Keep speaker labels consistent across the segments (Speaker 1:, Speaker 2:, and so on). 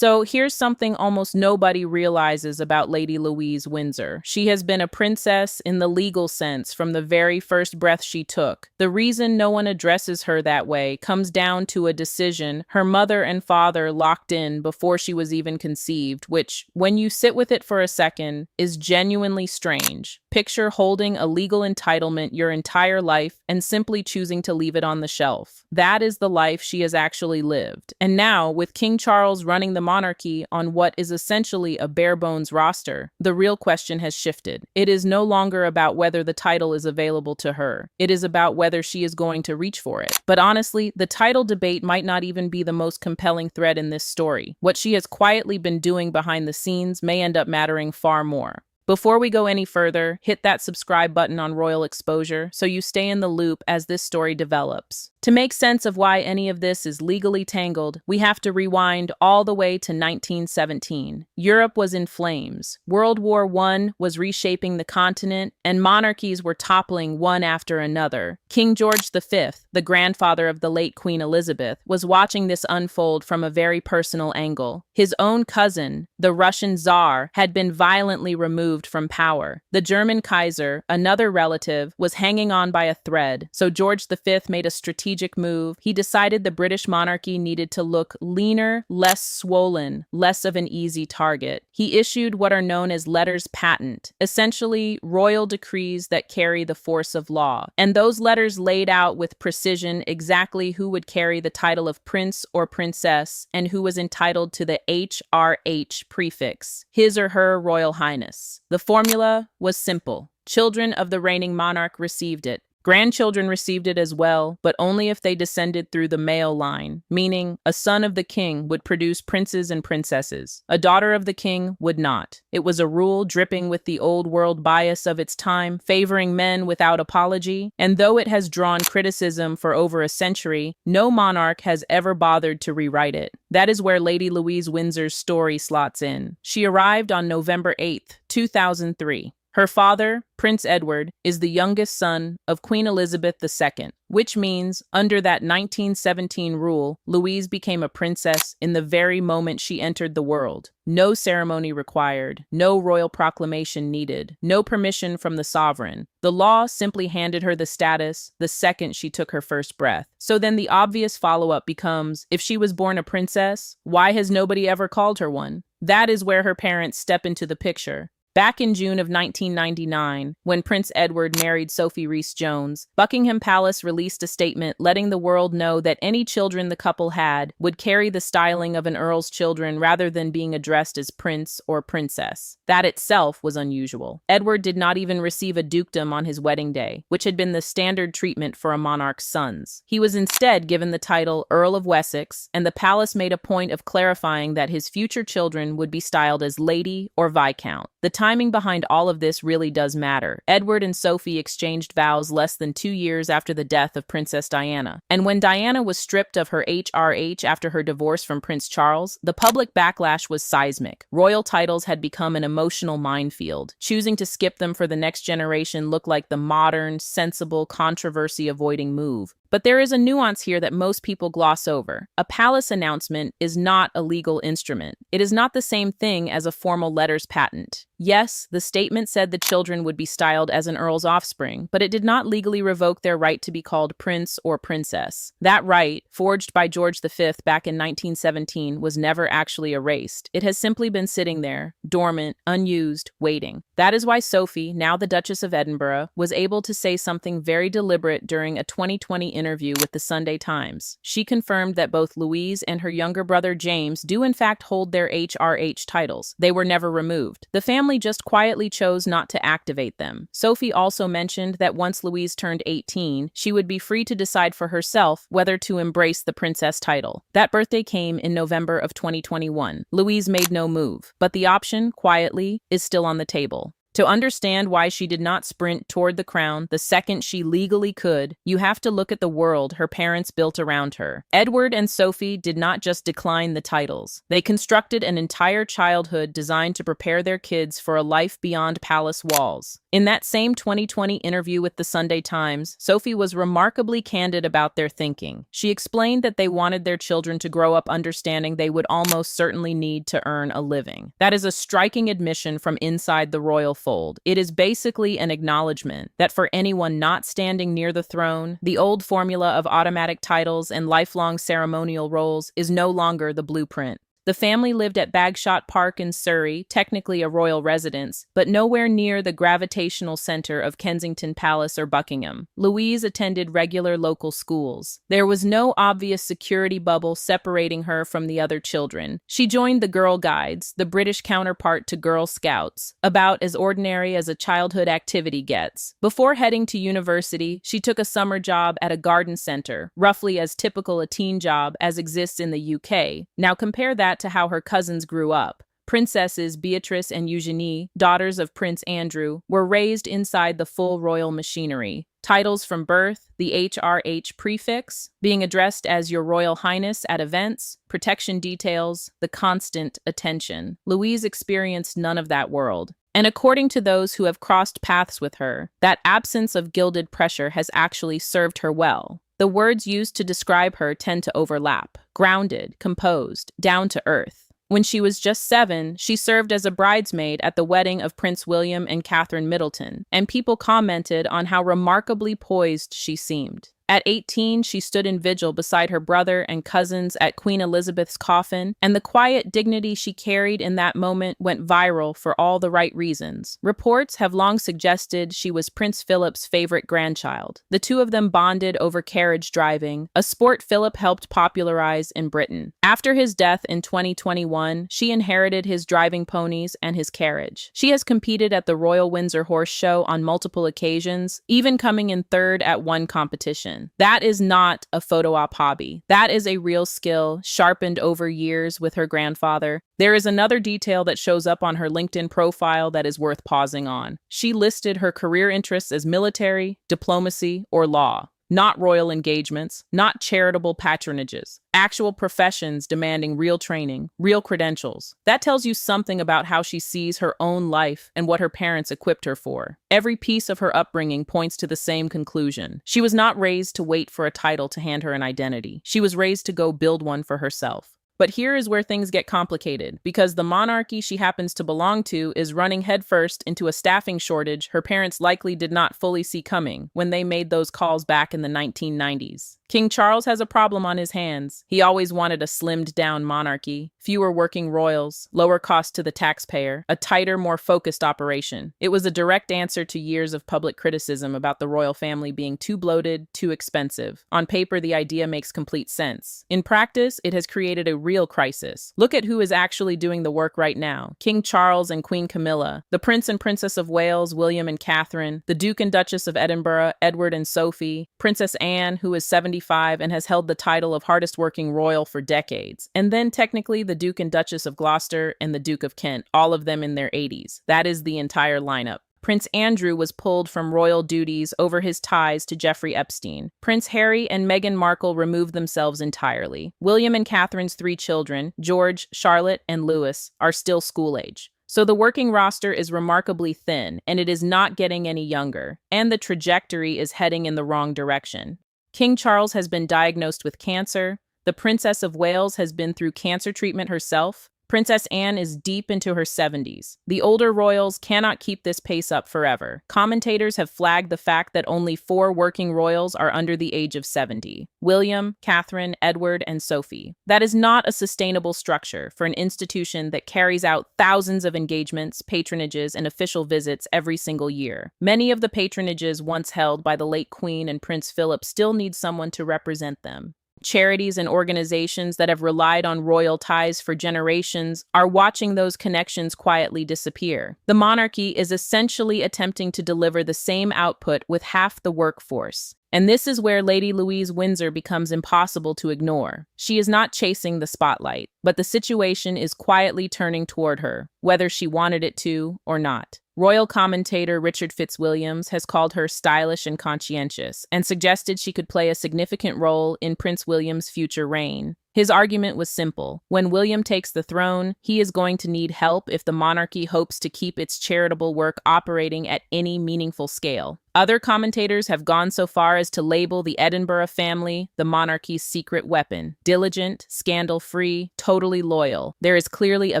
Speaker 1: So here's something almost nobody realizes about Lady Louise Windsor. She has been a princess in the legal sense from the very first breath she took. The reason no one addresses her that way comes down to a decision her mother and father locked in before she was even conceived, which, when you sit with it for a second, is genuinely strange. Picture holding a legal entitlement your entire life and simply choosing to leave it on the shelf. That is the life she has actually lived. And now, with King Charles running the monarchy on what is essentially a bare-bones roster, the real question has shifted. It is no longer about whether the title is available to her. It is about whether she is going to reach for it. But honestly, the title debate might not even be the most compelling thread in this story. What she has quietly been doing behind the scenes may end up mattering far more. Before we go any further, hit that subscribe button on Royal Exposure so you stay in the loop as this story develops. To make sense of why any of this is legally tangled, we have to rewind all the way to 1917. Europe was in flames. World War I was reshaping the continent, and monarchies were toppling one after another. King George V, the grandfather of the late Queen Elizabeth, was watching this unfold from a very personal angle. His own cousin, the Russian Tsar, had been violently removed from power. The German Kaiser, another relative, was hanging on by a thread, so George V made a strategic move. He decided the British monarchy needed to look leaner, less swollen, less of an easy target. He issued what are known as letters patent, essentially royal decrees that carry the force of law. And those letters laid out with precision exactly who would carry the title of prince or princess and who was entitled to the HRH prefix, his or her royal highness. The formula was simple. Children of the reigning monarch received it. Grandchildren received it as well, but only if they descended through the male line, meaning a son of the king would produce princes and princesses. A daughter of the king would not. It was a rule dripping with the old world bias of its time, favoring men without apology, and though it has drawn criticism for over a century, no monarch has ever bothered to rewrite it. That is where Lady Louise Windsor's story slots in. She arrived on November 8th, 2003. Her father, Prince Edward, is the youngest son of Queen Elizabeth II, which means, under that 1917 rule, Louise became a princess in the very moment she entered the world. No ceremony required, no royal proclamation needed, no permission from the sovereign. The law simply handed her the status the second she took her first breath. So then the obvious follow-up becomes, if she was born a princess, why has nobody ever called her one? That is where her parents step into the picture. Back in June of 1999, when Prince Edward married Sophie Rhys-Jones, Buckingham Palace released a statement letting the world know that any children the couple had would carry the styling of an earl's children rather than being addressed as prince or princess. That itself was unusual. Edward did not even receive a dukedom on his wedding day, which had been the standard treatment for a monarch's sons. He was instead given the title Earl of Wessex, and the palace made a point of clarifying that his future children would be styled as Lady or Viscount. The timing behind all of this really does matter. Edward and Sophie exchanged vows less than 2 years after the death of Princess Diana. And when Diana was stripped of her HRH after her divorce from Prince Charles, the public backlash was seismic. Royal titles had become an emotional minefield. Choosing to skip them for the next generation looked like the modern, sensible, controversy-avoiding move. But there is a nuance here that most people gloss over. A palace announcement is not a legal instrument. It is not the same thing as a formal letters patent. Yes, the statement said the children would be styled as an earl's offspring, but it did not legally revoke their right to be called prince or princess. That right, forged by George V back in 1917, was never actually erased. It has simply been sitting there, dormant, unused, waiting. That is why Sophie, now the Duchess of Edinburgh, was able to say something very deliberate during a 2020 interview with the Sunday Times. She confirmed that both Louise and her younger brother James do in fact hold their HRH titles. They were never removed. The family just quietly chose not to activate them. Sophie also mentioned that once Louise turned 18, she would be free to decide for herself whether to embrace the princess title. That birthday came in November of 2021. Louise made no move, but the option, quietly, is still on the table. To understand why she did not sprint toward the crown the second she legally could, you have to look at the world her parents built around her. Edward and Sophie did not just decline the titles. They constructed an entire childhood designed to prepare their kids for a life beyond palace walls. In that same 2020 interview with the Sunday Times, Sophie was remarkably candid about their thinking. She explained that they wanted their children to grow up understanding they would almost certainly need to earn a living. That is a striking admission from inside the royal fold. It is basically an acknowledgement that for anyone not standing near the throne, the old formula of automatic titles and lifelong ceremonial roles is no longer the blueprint. The family lived at Bagshot Park in Surrey, technically a royal residence, but nowhere near the gravitational center of Kensington Palace or Buckingham. Louise attended regular local schools. There was no obvious security bubble separating her from the other children. She joined the Girl Guides, the British counterpart to Girl Scouts, about as ordinary as a childhood activity gets. Before heading to university, she took a summer job at a garden center, roughly as typical a teen job as exists in the UK. Now compare that to how her cousins grew up. Princesses Beatrice and Eugenie, daughters of Prince Andrew, were raised inside the full royal machinery. Titles from birth, the HRH prefix, being addressed as Your Royal Highness at events, protection details, the constant attention. Louise experienced none of that world. And according to those who have crossed paths with her, that absence of gilded pressure has actually served her well. The words used to describe her tend to overlap: grounded, composed, down to earth. When she was just 7, she served as a bridesmaid at the wedding of Prince William and Catherine Middleton, and people commented on how remarkably poised she seemed. At 18, she stood in vigil beside her brother and cousins at Queen Elizabeth's coffin, and the quiet dignity she carried in that moment went viral for all the right reasons. Reports have long suggested she was Prince Philip's favorite grandchild. The two of them bonded over carriage driving, a sport Philip helped popularize in Britain. After his death in 2021, she inherited his driving ponies and his carriage. She has competed at the Royal Windsor Horse Show on multiple occasions, even coming in third at one competition. That is not a photo op hobby. That is a real skill, sharpened over years with her grandfather. There is another detail that shows up on her LinkedIn profile that is worth pausing on. She listed her career interests as military, diplomacy, or law. Not royal engagements, not charitable patronages. Actual professions demanding real training, real credentials. That tells you something about how she sees her own life and what her parents equipped her for. Every piece of her upbringing points to the same conclusion. She was not raised to wait for a title to hand her an identity. She was raised to go build one for herself. But here is where things get complicated, because the monarchy she happens to belong to is running headfirst into a staffing shortage her parents likely did not fully see coming when they made those calls back in the 1990s. King Charles has a problem on his hands. He always wanted a slimmed-down monarchy, fewer working royals, lower cost to the taxpayer, a tighter, more focused operation. It was a direct answer to years of public criticism about the royal family being too bloated, too expensive. On paper, the idea makes complete sense. In practice, it has created a real crisis. Look at who is actually doing the work right now. King Charles and Queen Camilla, the Prince and Princess of Wales, William and Catherine, the Duke and Duchess of Edinburgh, Edward and Sophie, Princess Anne, who is 75 and has held the title of hardest working royal for decades, and then technically the Duke and Duchess of Gloucester and the Duke of Kent, all of them in their 80s. That is the entire lineup. Prince Andrew was pulled from royal duties over his ties to Jeffrey Epstein. Prince Harry and Meghan Markle removed themselves entirely. William and Catherine's 3 children, George, Charlotte, and Louis, are still school age. So the working roster is remarkably thin, and it is not getting any younger, and the trajectory is heading in the wrong direction. King Charles has been diagnosed with cancer. The Princess of Wales has been through cancer treatment herself. Princess Anne is deep into her 70s. The older royals cannot keep this pace up forever. Commentators have flagged the fact that only 4 working royals are under the age of 70. William, Catherine, Edward, and Sophie. That is not a sustainable structure for an institution that carries out thousands of engagements, patronages, and official visits every single year. Many of the patronages once held by the late Queen and Prince Philip still need someone to represent them. Charities and organizations that have relied on royal ties for generations are watching those connections quietly disappear. The monarchy is essentially attempting to deliver the same output with half the workforce. And this is where Lady Louise Windsor becomes impossible to ignore. She is not chasing the spotlight, but the situation is quietly turning toward her, whether she wanted it to or not. Royal commentator Richard Fitzwilliams has called her stylish and conscientious, and suggested she could play a significant role in Prince William's future reign. His argument was simple. When William takes the throne, he is going to need help if the monarchy hopes to keep its charitable work operating at any meaningful scale. Other commentators have gone so far as to label the Edinburgh family the monarchy's secret weapon. Diligent, scandal-free, totally loyal. There is clearly a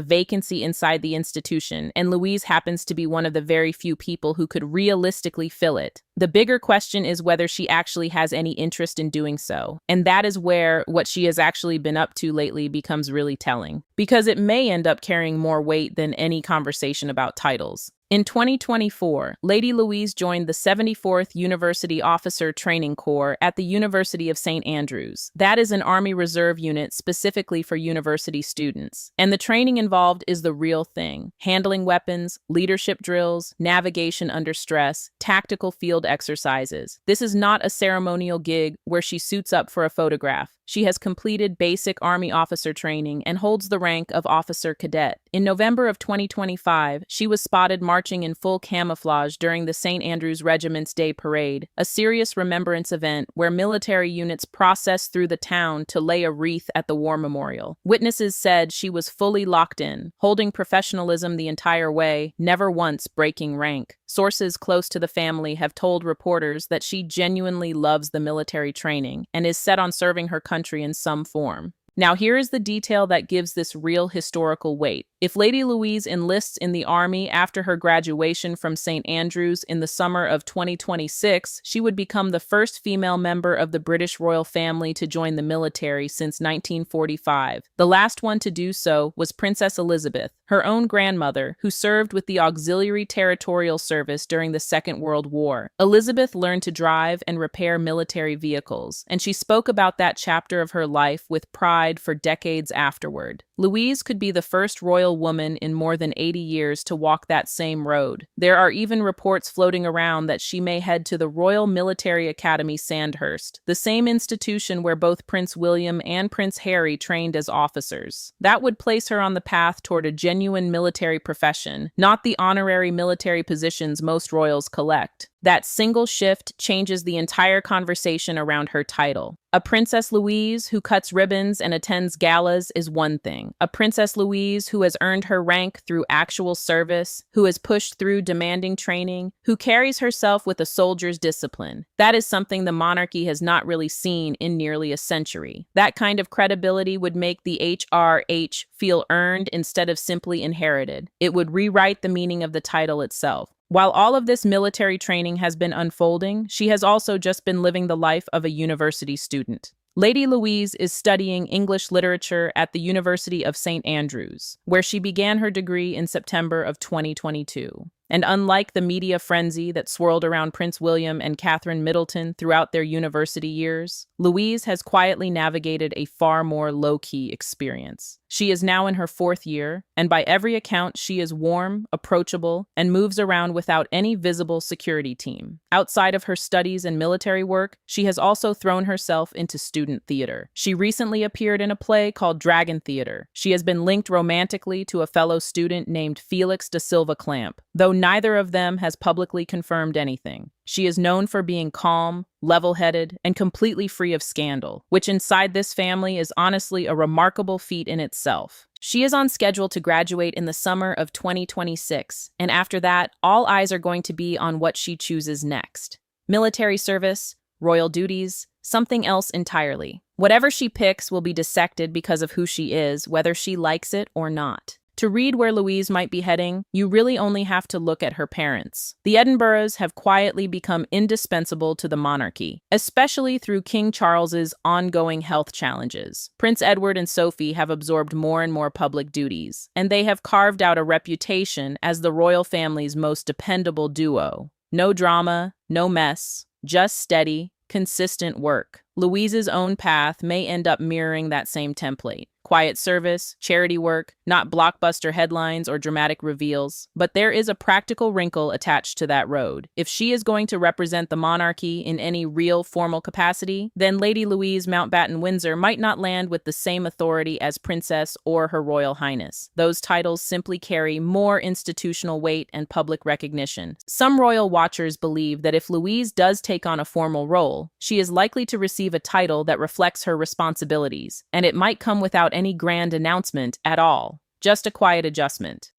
Speaker 1: vacancy inside the institution, and Louise happens to be one of the very few people who could realistically fill it. The bigger question is whether she actually has any interest in doing so. And that is where what she has actually been up to lately becomes really telling, because it may end up carrying more weight than any conversation about titles. In 2024, Lady Louise joined the 74th University Officer Training Corps at the University of St. Andrews. That is an Army Reserve unit specifically for university students. And the training involved is the real thing: handling weapons, leadership drills, navigation under stress, tactical field exercises. This is not a ceremonial gig where she suits up for a photograph. She has completed basic Army officer training and holds the rank of officer cadet. In November of 2025, she was spotted marching in full camouflage during the St. Andrews Regiment's Day Parade, a serious remembrance event where military units processed through the town to lay a wreath at the war memorial. Witnesses said she was fully locked in, holding professionalism the entire way, never once breaking rank. Sources close to the family have told reporters that she genuinely loves the military training and is set on serving her country in some form. Now, here is the detail that gives this real historical weight. If Lady Louise enlists in the Army after her graduation from St. Andrews in the summer of 2026, she would become the first female member of the British royal family to join the military since 1945. The last one to do so was Princess Elizabeth, her own grandmother, who served with the Auxiliary Territorial Service during the Second World War. Elizabeth learned to drive and repair military vehicles, and she spoke about that chapter of her life with pride for decades afterward. Louise could be the first royal woman in more than 80 years to walk that same road. There are even reports floating around that she may head to the Royal Military Academy Sandhurst, the same institution where both Prince William and Prince Harry trained as officers. That would place her on the path toward a genuine military profession, not the honorary military positions most royals collect. That single shift changes the entire conversation around her title. A Princess Louise who cuts ribbons and attends galas is one thing. A Princess Louise who has earned her rank through actual service, who has pushed through demanding training, who carries herself with a soldier's discipline. That is something the monarchy has not really seen in nearly a century. That kind of credibility would make the HRH feel earned instead of simply inherited. It would rewrite the meaning of the title itself. While all of this military training has been unfolding, she has also just been living the life of a university student. Lady Louise is studying English literature at the University of St. Andrews, where she began her degree in September of 2022. And unlike the media frenzy that swirled around Prince William and Catherine Middleton throughout their university years, Louise has quietly navigated a far more low-key experience. She is now in her 4th year, and by every account, she is warm, approachable, and moves around without any visible security team. Outside of her studies and military work, she has also thrown herself into student theater. She recently appeared in a play called Dragon Theater. She has been linked romantically to a fellow student named Felix da Silva Clamp, though neither of them has publicly confirmed anything. She is known for being calm, level-headed, and completely free of scandal, which inside this family is honestly a remarkable feat in itself. She is on schedule to graduate in the summer of 2026, and after that, all eyes are going to be on what she chooses next. Military service, royal duties, something else entirely. Whatever she picks will be dissected because of who she is, whether she likes it or not. To read where Louise might be heading, you really only have to look at her parents. The Edinburghs have quietly become indispensable to the monarchy, especially through King Charles's ongoing health challenges. Prince Edward and Sophie have absorbed more and more public duties, and they have carved out a reputation as the royal family's most dependable duo. No drama, no mess, just steady, consistent work. Louise's own path may end up mirroring that same template. Quiet service, charity work, not blockbuster headlines or dramatic reveals. But there is a practical wrinkle attached to that road. If she is going to represent the monarchy in any real formal capacity, then Lady Louise Mountbatten Windsor might not land with the same authority as Princess or Her Royal Highness. Those titles simply carry more institutional weight and public recognition. Some royal watchers believe that if Louise does take on a formal role, she is likely to receive a title that reflects her responsibilities, and it might come without any grand announcement at all, just a quiet adjustment.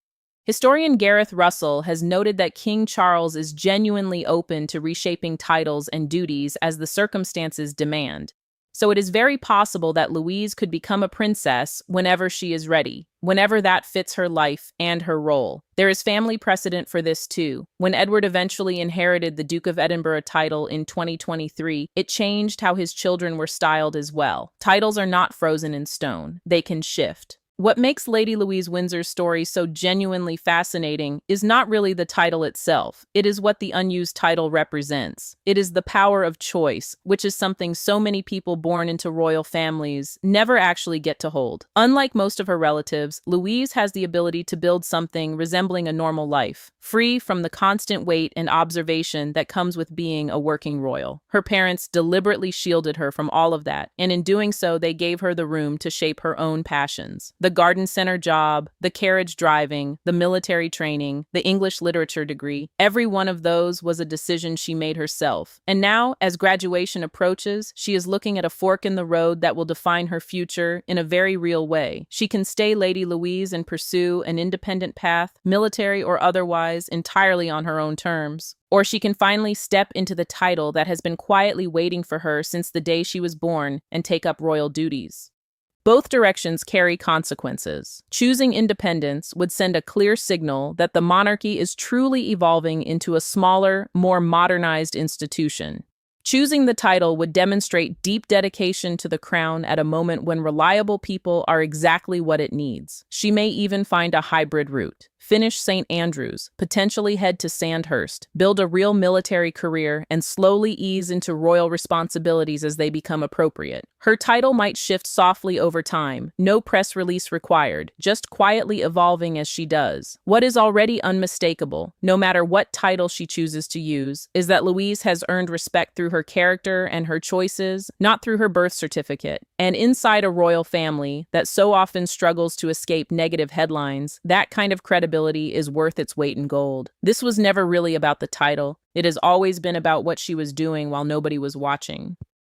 Speaker 1: Historian Gareth Russell has noted that King Charles is genuinely open to reshaping titles and duties as the circumstances demand. So it is very possible that Louise could become a princess whenever she is ready, whenever that fits her life and her role. There is family precedent for this too. When Edward eventually inherited the Duke of Edinburgh title in 2023, it changed how his children were styled as well. Titles are not frozen in stone. They can shift. What makes Lady Louise Windsor's story so genuinely fascinating is not really the title itself. It is what the unused title represents. It is the power of choice, which is something so many people born into royal families never actually get to hold. Unlike most of her relatives, Louise has the ability to build something resembling a normal life, free from the constant weight and observation that comes with being a working royal. Her parents deliberately shielded her from all of that, and in doing so, they gave her the room to shape her own passions. The garden center job, the carriage driving, the military training, the English literature degree, every one of those was a decision she made herself. And now, as graduation approaches, she is looking at a fork in the road that will define her future in a very real way. She can stay Lady Louise and pursue an independent path, military or otherwise, entirely on her own terms. Or she can finally step into the title that has been quietly waiting for her since the day she was born and take up royal duties. Both directions carry consequences. Choosing independence would send a clear signal that the monarchy is truly evolving into a smaller, more modernized institution. Choosing the title would demonstrate deep dedication to the crown at a moment when reliable people are exactly what it needs. She may even find a hybrid route. Finish St. Andrews, potentially head to Sandhurst, build a real military career, and slowly ease into royal responsibilities as they become appropriate. Her title might shift softly over time, no press release required, just quietly evolving as she does. What is already unmistakable, no matter what title she chooses to use, is that Louise has earned respect through her character and her choices, not through her birth certificate. And inside a royal family that so often struggles to escape negative headlines, that kind of credibility is worth its weight in gold. This was never really about the title. It has always been about what she was doing while nobody was watching.